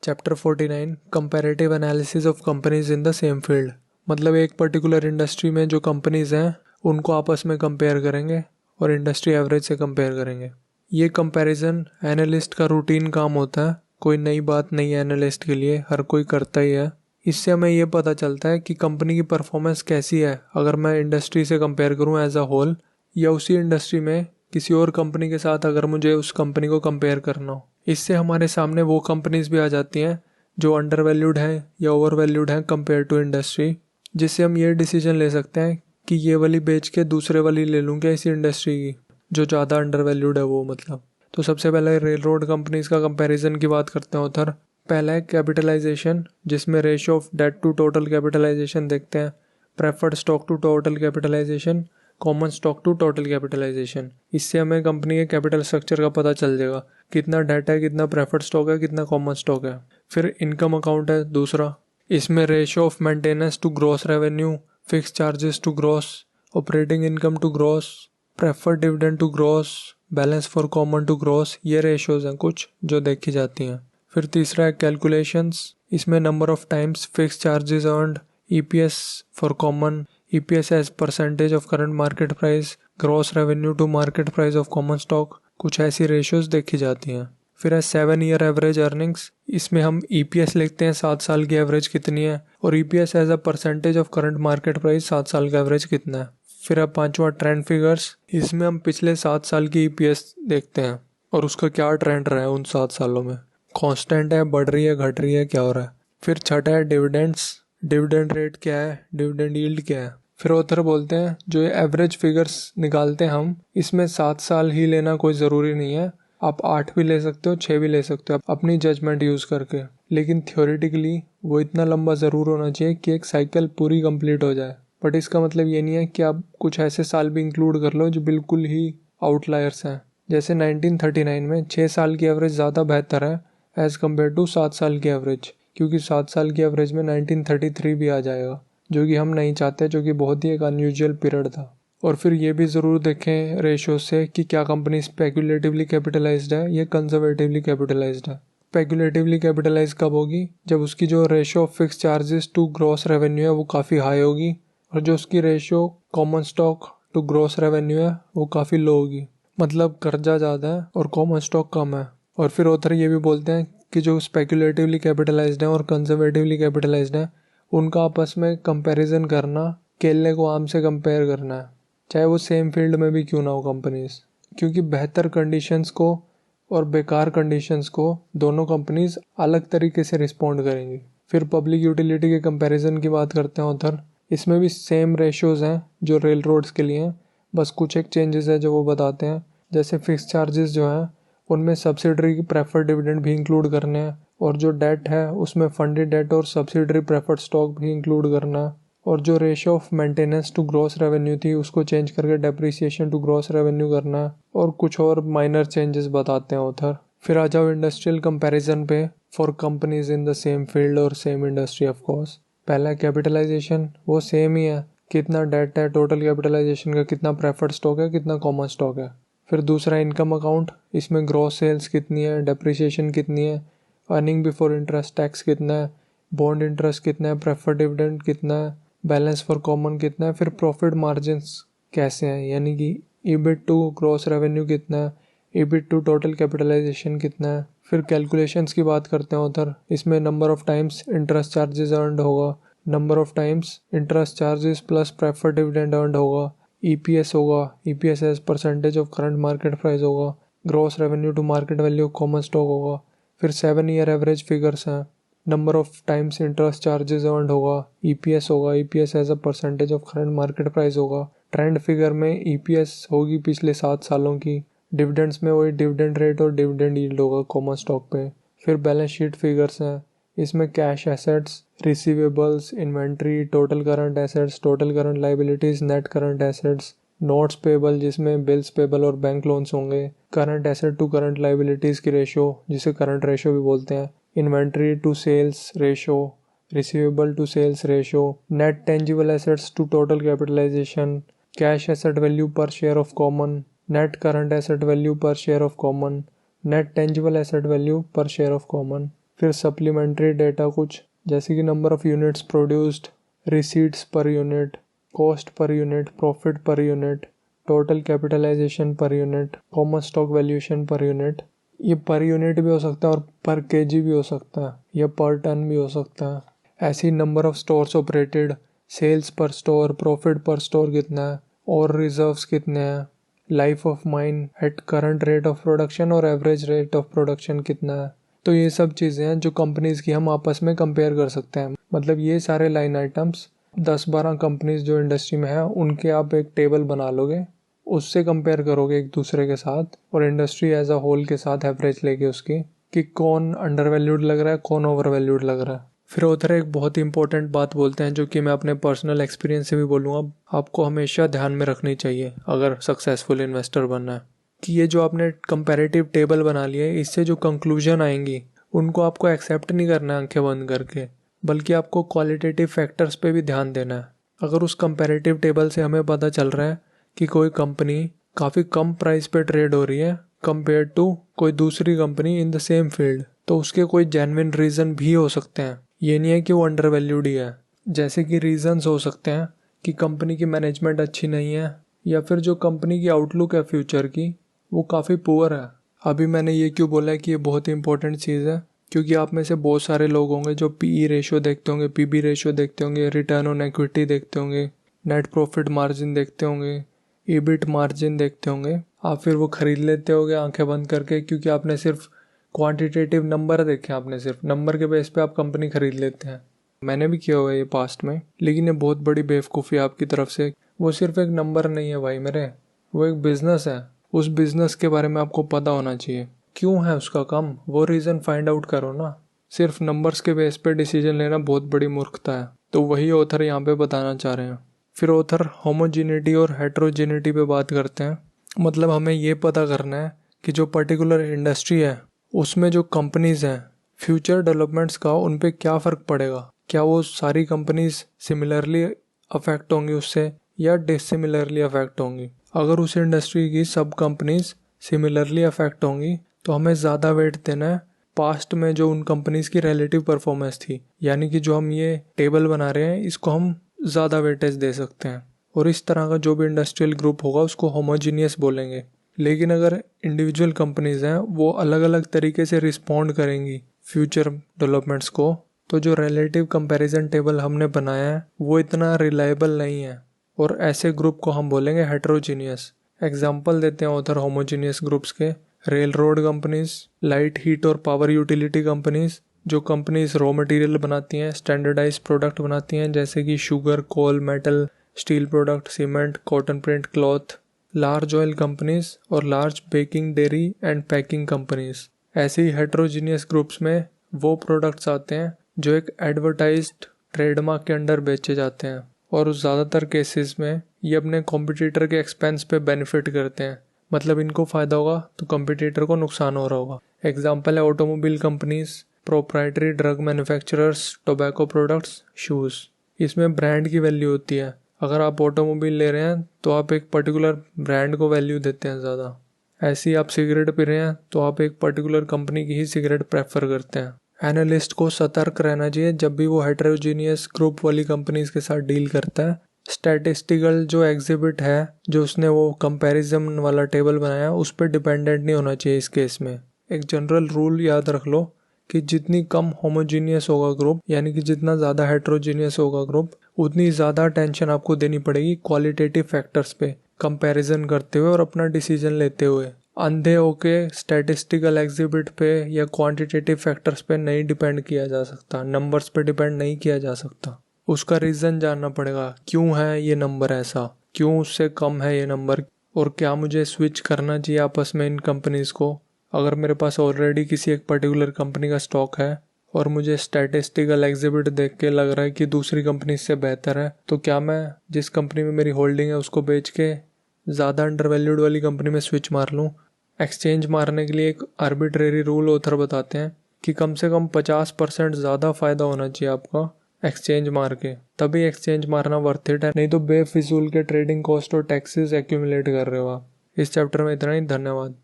Chapter 49 comparative analysis of companies in the same field. मतलब एक particular industry में जो कंपनीज हैं उनको आपस में कंपेयर करेंगे और इंडस्ट्री एवरेज से कंपेयर करेंगे। ये कंपैरिजन एनालिस्ट का रूटीन काम होता है। कोई नई बात नहीं है एनालिस्ट के लिए, हर कोई करता ही है। इससे हमें ये पता चलता है कि कंपनी की परफॉर्मेंस कैसी है अगर मैं इंडस्ट्री से कंपेयर करूँ एज अ होल, या उसी इंडस्ट्री में किसी और कंपनी के साथ अगर मुझे उस कंपनी को कंपेयर करना हो। इससे हमारे सामने वो कंपनीज भी आ जाती हैं जो अंडर वैल्यूड हैं या ओवर वैल्यूड हैं कंपेयर टू इंडस्ट्री, जिससे हम ये डिसीजन ले सकते हैं कि ये वाली बेच के दूसरे वाली ले लूँ क्या इसी इंडस्ट्री की जो ज़्यादा अंडर वैल्यूड है वो। मतलब तो सबसे पहले रेल रोड कंपनीज का कंपैरिजन की बात करते हैं उधर। पहला है कैपिटलाइजेशन, जिसमें ratio of debt to total capitalisation देखते हैं। Preferred stock to total capitalisation, common stock to total capitalisation. इससे हमें कंपनी के कैपिटल स्ट्रक्चर का पता चल जाएगा, कितना डेट है, कितना प्रेफर्ड स्टॉक है, कितना कॉमन स्टॉक है। फिर इनकम अकाउंट है दूसरा, इसमें ratio of maintenance to gross revenue, fix charges to gross, operating income to gross, preferred dividend to gross, balance for common to gross, ये रेशियोज हैं कुछ जो देखी जाती हैं। फिर तीसरा है कैलकुलेशंस, इसमें number of times fix charges earned, EPS for common, EPS as percentage of current market price, gross revenue to market price of common stock, कुछ ऐसी रेशियोज देखी जाती हैं। फिर है 7 ईयर एवरेज अर्निंग्स, इसमें हम EPS लिखते हैं 7 साल की एवरेज कितनी है, और EPS as a percentage of current market price 7 साल का एवरेज कितना है। फिर है पांचवा ट्रेंड फिगर्स, इसमें हम पिछले 7 साल की EPS देखते हैं और उसका क्या ट्रेंड रहा है उन 7 सालों में, कांस्टेंट है, बढ़ रही है, घट रही है, क्या हो रहा है। फिर छठा है डिविडेंड्स, डिविडेंड रेट क्या है, डिविडेंड यील्ड क्या है। फिर ऑथर बोलते हैं जो ये एवरेज फिगर्स निकालते हैं हम, इसमें 7 साल ही लेना कोई ज़रूरी नहीं है, आप 8 भी ले सकते हो, 6 भी ले सकते हो अपनी जजमेंट यूज़ करके। लेकिन थियोरेटिकली वो इतना लंबा ज़रूर होना चाहिए कि एक साइकिल पूरी कंप्लीट हो जाए। बट इसका मतलब ये नहीं है कि आप कुछ ऐसे साल भी इंक्लूड कर लो जो बिल्कुल ही आउटलायर्स हैं। जैसे 1939 में 6 साल की एवरेज ज़्यादा बेहतर है एज़ कम्पेयर टू 7 साल की एवरेज, क्योंकि 7 साल की एवरेज में 1933 भी आ जाएगा जो कि हम नहीं चाहते, जो कि बहुत ही एक अनयूजुअल पीरियड था। और फिर ये भी ज़रूर देखें रेशियो से कि क्या कंपनी स्पेकुलेटिवली कैपिटलाइज्ड है या कंजर्वेटिवली कैपिटलाइज्ड है। स्पेकुलेटिवली कैपिटलाइज कब होगी, जब उसकी जो ratio of fix charges to gross revenue है वो काफ़ी हाई होगी, और जो उसकी ratio common stock to gross revenue है वो काफ़ी लो होगी। मतलब कर्जा ज़्यादा है और कॉमन स्टॉक कम है। और फिर ऑथर ये भी बोलते हैं कि जो स्पेकुलेटिवली कैपिटलाइज्ड है और कंजर्वेटिवली कैपिटलाइज्ड है उनका आपस में कंपैरिजन करना केले को आम से कंपेयर करना है, चाहे वो सेम फील्ड में भी क्यों ना हो कंपनीज, क्योंकि बेहतर कंडीशंस को और बेकार कंडीशंस को दोनों कंपनीज अलग तरीके से रिस्पॉन्ड करेंगी। फिर पब्लिक यूटिलिटी के कंपैरिजन की बात करते हैं उधर, इसमें भी सेम रेशियोज हैं जो रेल रोड्स के लिए हैं, बस कुछ एक चेंजेस है जो वो बताते हैं। जैसे फिक्स चार्जेस जो हैं उनमें सब्सिडरी की प्रेफर्ड डिविडेंड भी इंक्लूड करने हैं, और जो डेट है उसमें फंडेड डेट और सब्सिडरी प्रेफर्ड स्टॉक भी इंक्लूड करना है। और जो ratio of maintenance to gross revenue थी उसको चेंज करके डेप्रिसिएशन टू ग्रॉस रेवेन्यू करना है, और कुछ और माइनर चेंजेस बताते हैं उधर। फिर आ जाओ इंडस्ट्रियल कंपैरिजन पे for companies in the same field और सेम इंडस्ट्री। ऑफ कोर्स पहला कैपिटलाइजेशन, वो सेम ही है, कितना डेट है, टोटल कैपिटलाइजेशन का कितना प्रेफर्ड स्टॉक है, कितना कॉमन स्टॉक है। फिर दूसरा इनकम अकाउंट, इसमें ग्रॉस सेल्स कितनी है, डेप्रिसिएशन कितनी है, अर्निंग बिफोर इंटरेस्ट टैक्स कितना है, बॉन्ड इंटरेस्ट कितना है, प्रेफर्ड डिविडेंड कितना है, बैलेंस फॉर कॉमन कितना है। फिर प्रॉफिट मार्जिन्स कैसे हैं, यानी कि EBIT टू ग्रॉस रेवेन्यू कितना है, EBIT टू टोटल कैपिटलाइजेशन कितना है। फिर कैलकुलेशंस की बात करते हैं उधर, इसमें number of times interest charges earned होगा, number of times interest charges plus preferred dividend earned होगा, EPS होगा, EPS as percentage of current market price होगा, gross revenue to market value common stock होगा। फिर 7 ईयर एवरेज फिगर्स हैं, number of times interest charges earned होगा, EPS होगा, EPS as a percentage of current market price होगा। Trend figure में EPS होगी पिछले 7 सालों की, डिविडेंड्स में वही डिविडेंड रेट और डिविडेंड यील्ड होगा कॉमन स्टॉक पे। फिर बैलेंस शीट फिगर्स हैं, इसमें cash assets, receivables, inventory, total current assets, total current liabilities, net current assets, notes payable जिसमें बिल्स पेबल और बैंक लोन्स होंगे, current asset to current liabilities की ratio जिसे करंट रेशो भी बोलते हैं, inventory to sales ratio, receivable to sales ratio, net tangible assets to total capitalisation, cash asset value per share of common, net current asset value per share of common, net tangible asset value per share of common. फिर supplementary data कुछ जैसे कि number of units produced, receipts per unit, cost per unit, profit per unit, total capitalization per unit, common stock valuation per unit. ये per unit भी हो सकता है और पर केजी भी हो सकता है या पर टन भी हो सकता है। ऐसी number of stores operated, sales per store, profit per store कितना है और रिजर्व्स कितने हैं, life of mine at current rate of production और एवरेज रेट ऑफ प्रोडक्शन कितना है। तो ये सब चीज़ें हैं जो कंपनीज की हम आपस में कंपेयर कर सकते हैं। मतलब ये सारे लाइन आइटम्स 10-12 कंपनीज जो इंडस्ट्री में है उनके आप एक टेबल बना लोगे, उससे कंपेयर करोगे एक दूसरे के साथ और इंडस्ट्री एज अ होल के साथ एवरेज लेके उसकी कि कौन अंडर वैल्यूड लग रहा है, कौन ओवर वैल्यूड लग रहा है। फिर ऑथर एक बहुत ही इंपॉर्टेंट बात बोलते हैं जो कि मैं अपने पर्सनल एक्सपीरियंस से भी बोलूँगा, आपको हमेशा ध्यान में रखनी चाहिए अगर सक्सेसफुल इन्वेस्टर बनना है, कि ये जो आपने कंपैरेटिव टेबल बना लिया है इससे जो कंक्लूजन आएंगी उनको आपको एक्सेप्ट नहीं करना है आंखें बंद करके, बल्कि आपको क्वालिटेटिव फैक्टर्स पे भी ध्यान देना है। अगर उस कंपैरेटिव टेबल से हमें पता चल रहा है कि कोई कंपनी काफ़ी कम प्राइस पे ट्रेड हो रही है कंपेयर टू कोई दूसरी company in the same field, तो उसके कोई जेन्युइन रीज़न भी हो सकते हैं। ये नहीं है कि वो अंडर वैल्यूड ही है। जैसे कि रीजंस हो सकते हैं कि कंपनी की मैनेजमेंट अच्छी नहीं है या फिर जो कंपनी की आउटलुक है फ्यूचर की वो काफ़ी पुअर है। अभी मैंने ये क्यों बोला है कि ये बहुत ही इंपॉर्टेंट चीज़ है, क्योंकि आप में से बहुत सारे लोग होंगे जो पीई रेशियो देखते होंगे, पीबी रेशियो देखते होंगे, रिटर्न ऑन इक्विटी देखते होंगे, नेट प्रॉफिट मार्जिन देखते होंगे, ईबिट मार्जिन देखते होंगे। आप फिर वो खरीद लेते होंगे आंखें बंद करके, क्योंकि आपने सिर्फ क्वांटिटेटिव नंबर देखे, आपने सिर्फ नंबर के बेस पे आप कंपनी खरीद लेते हैं। मैंने भी किया हुआ है ये पास्ट में, लेकिन ये बहुत बड़ी बेवकूफ़ी आपकी तरफ से। वो सिर्फ एक नंबर नहीं है भाई मेरे, वो एक बिजनेस है। उस बिजनेस के बारे में आपको पता होना चाहिए, क्यों है उसका काम, वो रीज़न फाइंड आउट करो ना। सिर्फ नंबर्स के बेस पे डिसीजन लेना बहुत बड़ी मूर्खता है। तो वही ऑथर यहाँ पे बताना चाह रहे हैं। फिर ऑथर होमोजेनिटी और हेट्रोजेनिटी पे बात करते हैं। मतलब हमें ये पता करना है कि जो पर्टिकुलर इंडस्ट्री है उसमें जो कंपनीज हैं फ्यूचर डेवलपमेंट्स का उन पे क्या फ़र्क पड़ेगा। क्या वो सारी कंपनीज सिमिलरली अफेक्ट होंगी उससे या डिसिमिलरली अफेक्ट होंगी। अगर उस इंडस्ट्री की सब कंपनीज सिमिलरली अफेक्ट होंगी तो हमें ज़्यादा वेट देना है पास्ट में जो उन कंपनीज की रिलेटिव परफॉर्मेंस थी। यानी कि जो हम ये टेबल बना रहे हैं इसको हम ज़्यादा वेटेज दे सकते हैं और इस तरह का जो भी इंडस्ट्रियल ग्रुप होगा उसको होमोजीनियस बोलेंगे। लेकिन अगर इंडिविजुअल कंपनीज हैं वो अलग अलग तरीके से रिस्पॉन्ड करेंगी फ्यूचर डेवलपमेंट्स को, तो जो रिलेटिव कंपैरिजन टेबल हमने बनाया है वो इतना रिलायबल नहीं है और ऐसे ग्रुप को हम बोलेंगे हेट्रोजीनियस। एग्जाम्पल देते हैं ऑथर होमोजीनियस ग्रुप्स के, rail road companies, light heat और पावर यूटिलिटी कंपनीज, जो कंपनीज रॉ मटेरियल बनाती हैं, स्टैंडर्डाइज प्रोडक्ट बनाती हैं जैसे कि sugar, coal, metal, steel product, cement, cotton print cloth, large oil companies और large baking, dairy and packing companies. ऐसे ही हेट्रोजीनियस ग्रुप्स में वो प्रोडक्ट्स आते हैं जो एक एडवर्टाइज्ड ट्रेडमार्क के अंडर बेचे जाते हैं और ज़्यादातर केसेस में ये अपने कॉम्पिटिटर के एक्सपेंस पे बेनिफिट करते हैं। मतलब इनको फ़ायदा होगा तो कॉम्पिटिटर को नुकसान हो रहा होगा। एग्जाम्पल है automobile companies, proprietary drug manufacturers, tobacco products, shoes. इसमें ब्रांड की वैल्यू होती है। अगर आप ऑटोमोबाइल ले रहे हैं तो आप एक पर्टिकुलर ब्रांड को वैल्यू देते हैं ज़्यादा। ऐसे ही आप सिगरेट पी रहे हैं तो आप एक पर्टिकुलर कंपनी की ही सिगरेट प्रेफर करते हैं। एनालिस्ट को सतर्क रहना चाहिए जब भी वो हेटेरोजीनियस ग्रुप वाली कंपनीज के साथ डील करता है। स्टैटिस्टिकल जो एग्जिबिट है, जो उसने वो कंपैरिजन वाला टेबल बनाया, उस पर डिपेंडेंट नहीं होना चाहिए इस केस में। एक जनरल रूल याद रख लो कि जितनी कम होमोजीनियस होगा ग्रुप, यानी कि जितना ज़्यादा हेट्रोजीनियस होगा ग्रुप, उतनी ज़्यादा टेंशन आपको देनी पड़ेगी क्वालिटेटिव फैक्टर्स पे कंपैरिजन करते हुए और अपना डिसीजन लेते हुए। अंधे होके स्टैटिस्टिकल एग्जिबिट पे या क्वांटिटेटिव फैक्टर्स पे नहीं डिपेंड किया जा सकता, नंबर्स पे डिपेंड नहीं किया जा सकता। उसका रीज़न जानना पड़ेगा, क्यों है ये नंबर ऐसा, क्यों उससे कम है ये नंबर, और क्या मुझे स्विच करना चाहिए आपस में इन कंपनीज़ को। अगर मेरे पास ऑलरेडी किसी एक पर्टिकुलर कंपनी का स्टॉक है और मुझे स्टैटिस्टिकल एग्जिबिट देख के लग रहा है कि दूसरी कंपनी से बेहतर है, तो क्या मैं जिस कंपनी में मेरी होल्डिंग है उसको बेच के ज़्यादा अंडरवैल्यूड वाली कंपनी में स्विच मार लूँ। एक्सचेंज मारने के लिए एक आर्बिट्रेरी रूल ऑथर बताते हैं कि कम से कम 50% ज़्यादा फ़ायदा होना चाहिए आपका एक्सचेंज मार के, तभी एक्सचेंज मारना वर्थ इट है, नहीं तो बेफिजूल के ट्रेडिंग कॉस्ट और टैक्सेस एक्यूमुलेट कर रहे हो आप। इस चैप्टर में इतना ही, धन्यवाद।